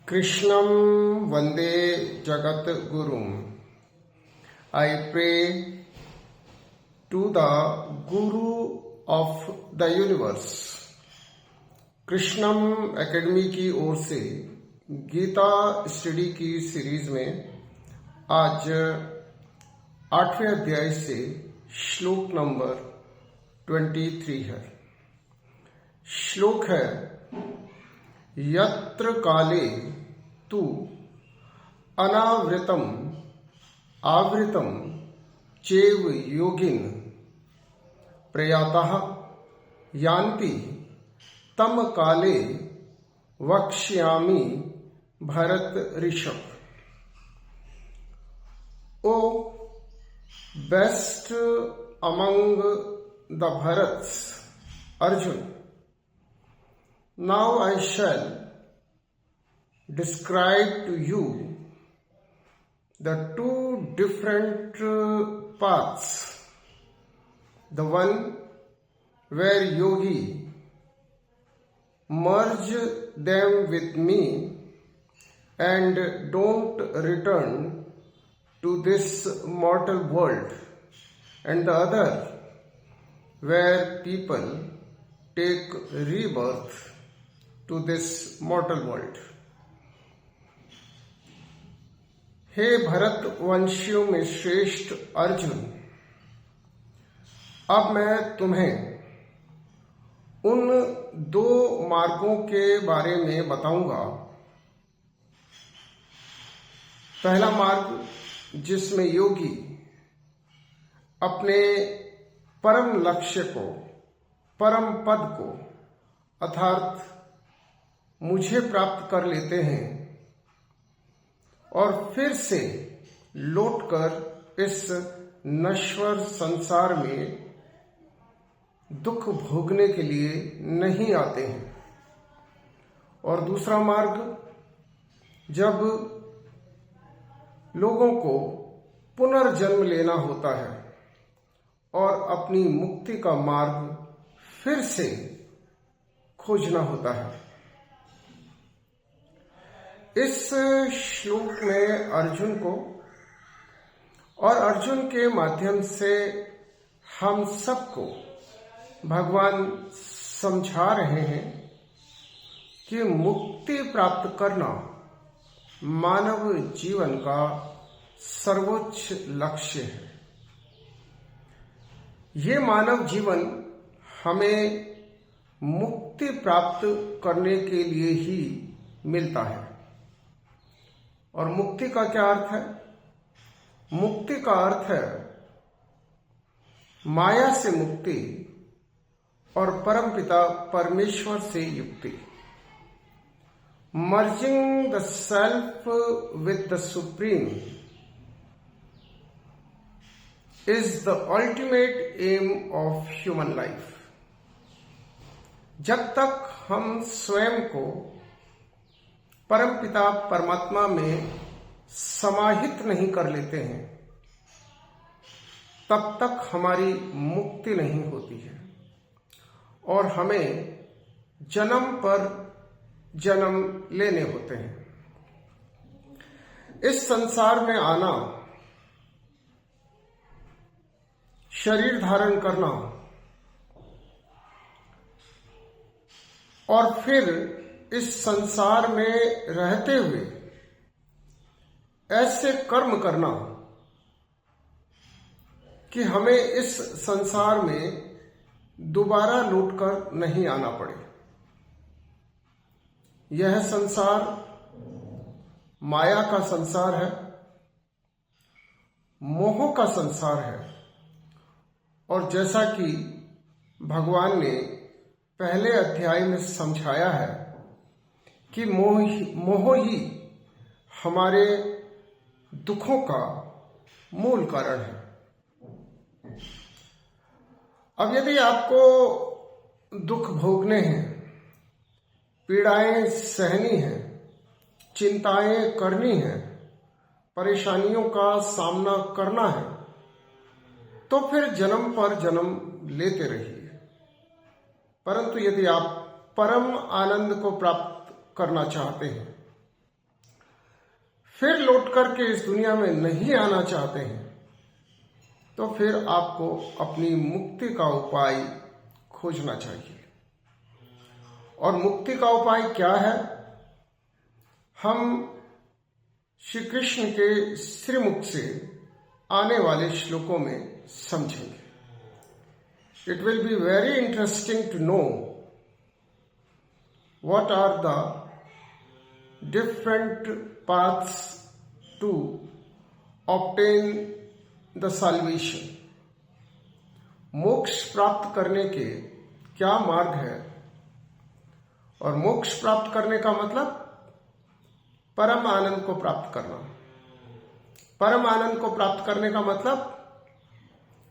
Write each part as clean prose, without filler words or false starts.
Krishnam Vande Jagat Gurum. I pray to the Guru of the universe. Krishnam academy की ओर से Gita study की series में आज 8वें अध्याय से श्लोक नंबर 23 है। श्लोक है यत्र काले तु अनावृतम आवृतम चैव योगिन प्रयातः यान्ति तम काले वक्ष्यामि Bharat Rishabh. O best among the Bharats, Arjun, now I shall describe to you the two different paths. The one where yogi merge them with me and don't return to this mortal world, and the other where people take rebirth to this mortal world. हे भरत वंशियों में श्रेष्ठ अर्जुन, अब मैं तुम्हें उन दो मार्गों के बारे में बताऊंगा। पहला मार्ग जिसमें योगी अपने परम लक्ष्य को, परम पद को अर्थात मुझे प्राप्त कर लेते हैं और फिर से लौटकर इस नश्वर संसार में दुख भोगने के लिए नहीं आते हैं। और दूसरा मार्ग जब लोगों को पुनर्जन्म लेना होता है और अपनी मुक्ति का मार्ग फिर से खोजना होता है। इस श्लोक में अर्जुन को और अर्जुन के माध्यम से हम सबको भगवान समझा रहे हैं कि मुक्ति प्राप्त करना मानव जीवन का सर्वोच्च लक्ष्य है। ये मानव जीवन हमें मुक्ति प्राप्त करने के लिए ही मिलता है। और मुक्ति का क्या अर्थ है? मुक्ति का अर्थ है माया से मुक्ति और परमपिता परमेश्वर से युक्ति। Merging the self with the supreme is the ultimate aim of human life. जब तक हम स्वयं को परमपिता परमात्मा में समाहित नहीं कर लेते हैं, तब तक हमारी मुक्ति नहीं होती है और हमें जन्म पर जन्म लेने होते हैं। इस संसार में आना, शरीर धारण करना और फिर इस संसार में रहते हुए ऐसे कर्म करना कि हमें इस संसार में दोबारा लौटकर नहीं आना पड़े। यह संसार माया का संसार है, मोह का संसार है। और जैसा कि भगवान ने पहले अध्याय में समझाया है कि मोह ही हमारे दुखों का मूल कारण है। अब यदि आपको दुख भोगने हैं, पीड़ाएं सहनी हैं, चिंताएं करनी हैं, परेशानियों का सामना करना है, तो फिर जन्म पर जन्म लेते रहिए। परंतु यदि आप परम आनंद को प्राप्त करना चाहते हैं फिर लौट करके इस दुनिया में नहीं आना चाहते हैं, तो फिर आपको अपनी मुक्ति का उपाय खोजना चाहिए। और मुक्ति का उपाय क्या है, हम श्री कृष्ण के श्रीमुख से आने वाले श्लोकों में समझेंगे। It will be very interesting to know what are the different paths to obtain the salvation। मोक्ष प्राप्त करने के क्या मार्ग है, और मोक्ष प्राप्त करने का मतलब परम आनंद को प्राप्त करना। परम आनंद को प्राप्त करने का मतलब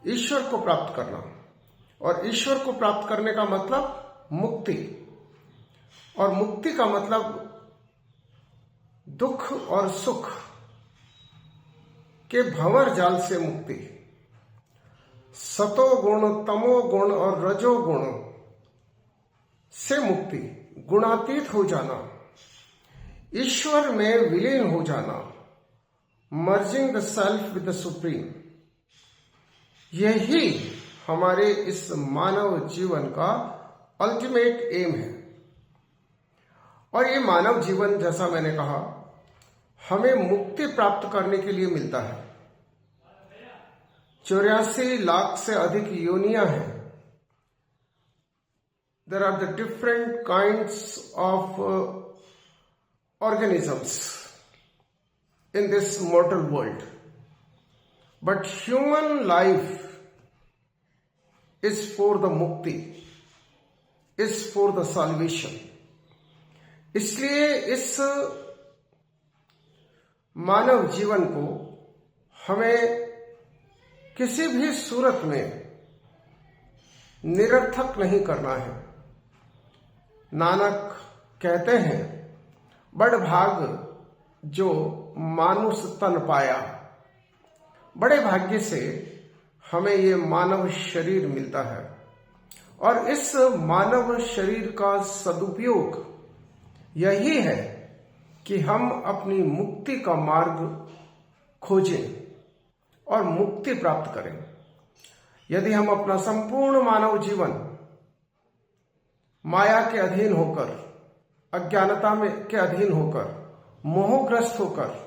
ईश्वर को प्राप्त करना, और ईश्वर को प्राप्त करने का मतलब मुक्ति, और मुक्ति का मतलब दुख और सुख के भंवर जाल से मुक्ति। सतो गुण, तमो गुण और रजो गुण से मुक्ति, गुणातीत हो जाना, ईश्वर में विलीन हो जाना, merging the self with the supreme. यही हमारे इस मानव जीवन का अल्टीमेट एम है। और ये मानव जीवन, जैसा मैंने कहा, हमें मुक्ति प्राप्त करने के लिए मिलता है। 84 लाख से अधिक योनियां हैं। There are the different kinds of organisms in this mortal world, but human life is for the mukti, is for the salvation। इसलिए इस मानव जीवन को हमें किसी भी सूरत में निरर्थक नहीं करना है। नानक कहते हैं, बड़ भाग जो मानुष तन पाया। बड़े भाग्य से हमें ये मानव शरीर मिलता है, और इस मानव शरीर का सदुपयोग यही है कि हम अपनी मुक्ति का मार्ग खोजें और मुक्ति प्राप्त करें। यदि हम अपना संपूर्ण मानव जीवन माया के अधीन होकर, अज्ञानता में के अधीन होकर, मोहग्रस्त होकर,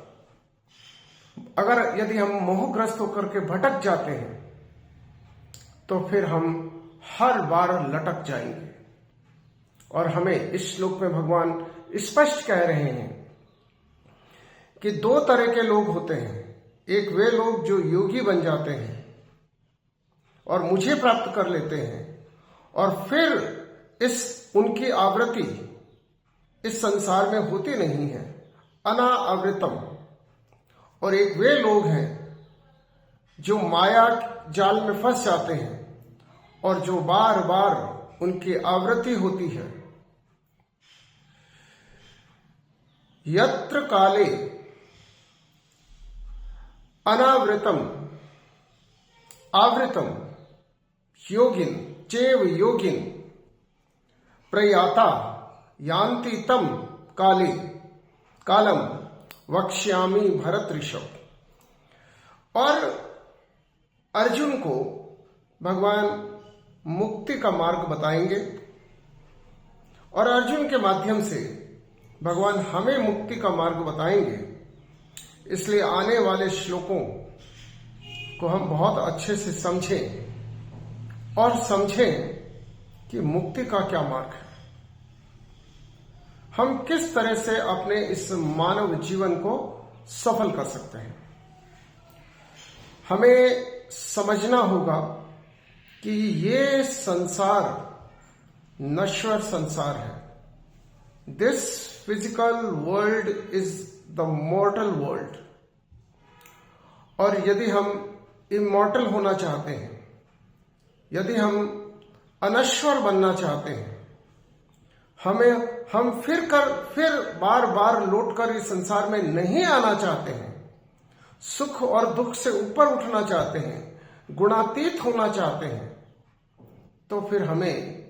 यदि हम मोहग्रस्त होकर के भटक जाते हैं, तो फिर हम हर बार लटक जाएंगे। और हमें इस श्लोक में भगवान स्पष्ट कह रहे हैं कि दो तरह के लोग होते हैं। एक वे लोग जो योगी बन जाते हैं और मुझे प्राप्त कर लेते हैं, और फिर उनकी आवृत्ति इस संसार में होती नहीं है, अनावृतम। और एक वे लोग हैं जो माया जाल में फंस जाते हैं और जो बार बार उनकी आवृत्ति होती है। यत्र काले अनावृतम आवृतम योगिन चैव योगिन प्रयाता यान्ति तम कालम वक्ष्यामि भरत ऋषभ। और अर्जुन को भगवान मुक्ति का मार्ग बताएंगे, और अर्जुन के माध्यम से भगवान हमें मुक्ति का मार्ग बताएंगे। इसलिए आने वाले श्लोकों को हम बहुत अच्छे से समझें, और समझें कि मुक्ति का क्या मार्ग है। हम किस तरह से अपने इस मानव जीवन को सफल कर सकते हैं। हमें समझना होगा कि ये संसार नश्वर संसार है। This physical world is the मॉर्टल world. और यदि हम इमॉर्टल होना चाहते हैं, यदि हम अनश्वर बनना चाहते हैं, हम फिर बार बार लौटकर इस संसार में नहीं आना चाहते हैं, सुख और दुख से ऊपर उठना चाहते हैं, गुणातीत होना चाहते हैं, तो फिर हमें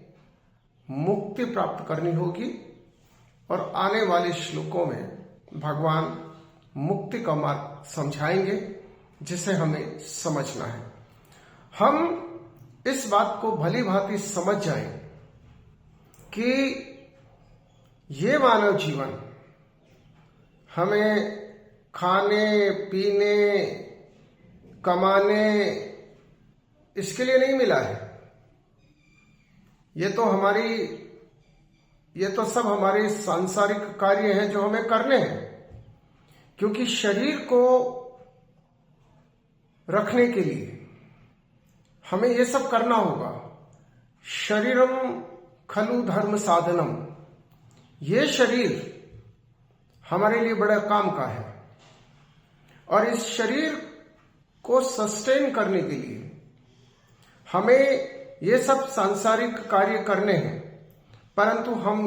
मुक्ति प्राप्त करनी होगी। और आने वाले श्लोकों में भगवान मुक्ति का मार्ग समझाएंगे जिसे हमें समझना है। हम इस बात को भली भांति समझ जाएं कि ये मानव जीवन हमें खाने, पीने, कमाने इसके लिए नहीं मिला है। ये तो सब हमारे सांसारिक कार्य हैं जो हमें करने हैं, क्योंकि शरीर को रखने के लिए हमें ये सब करना होगा। शरीरम खलु धर्म साधनम, ये शरीर हमारे लिए बड़ा काम का है और इस शरीर को सस्टेन करने के लिए हमें ये सब सांसारिक कार्य करने हैं। परंतु हम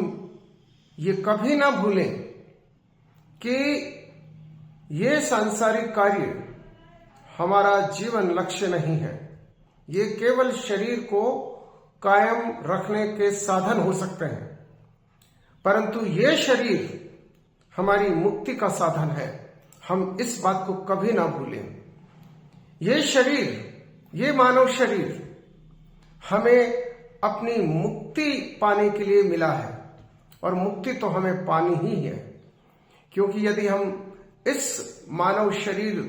ये कभी ना भूलें कि ये सांसारिक कार्य हमारा जीवन लक्ष्य नहीं है। ये केवल शरीर को कायम रखने के साधन हो सकते हैं, परंतु ये शरीर हमारी मुक्ति का साधन है। हम इस बात को कभी ना भूलें। ये शरीर, ये मानव शरीर हमें अपनी मुक्ति पाने के लिए मिला है और मुक्ति तो हमें पानी ही है, क्योंकि यदि हम इस मानव शरीर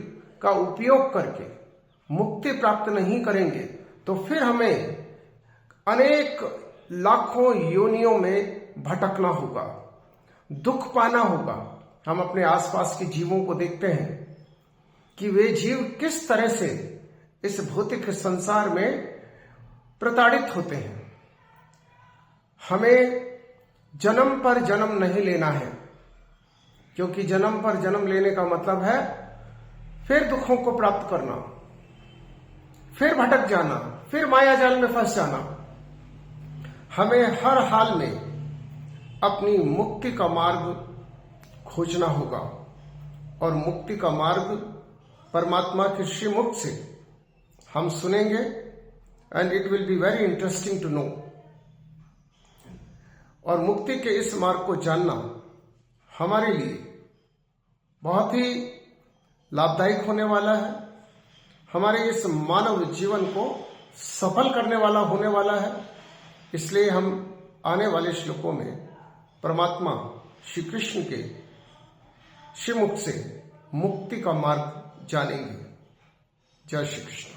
का उपयोग करके मुक्ति प्राप्त नहीं करेंगे तो फिर हमें अनेक लाखों योनियों में भटकना होगा, दुख पाना होगा। हम अपने आसपास के जीवों को देखते हैं कि वे जीव किस तरह से इस भौतिक संसार में प्रताड़ित होते हैं। हमें जन्म पर जन्म नहीं लेना है, क्योंकि जन्म पर जन्म लेने का मतलब है फिर दुखों को प्राप्त करना, फिर भटक जाना, फिर माया जाल में फंस जाना। हमें हर हाल में अपनी मुक्ति का मार्ग खोजना होगा और मुक्ति का मार्ग परमात्मा के श्रीमुख से हम सुनेंगे and it will be very interesting to know. और मुक्ति के इस मार्ग को जानना हमारे लिए बहुत ही लाभदायक होने वाला है, हमारे इस मानव जीवन को सफल करने वाला होने वाला है। इसलिए हम आने वाले श्लोकों में परमात्मा श्री कृष्ण के श्रीमुख से मुक्ति का मार्ग जानेंगे। जय श्री कृष्ण।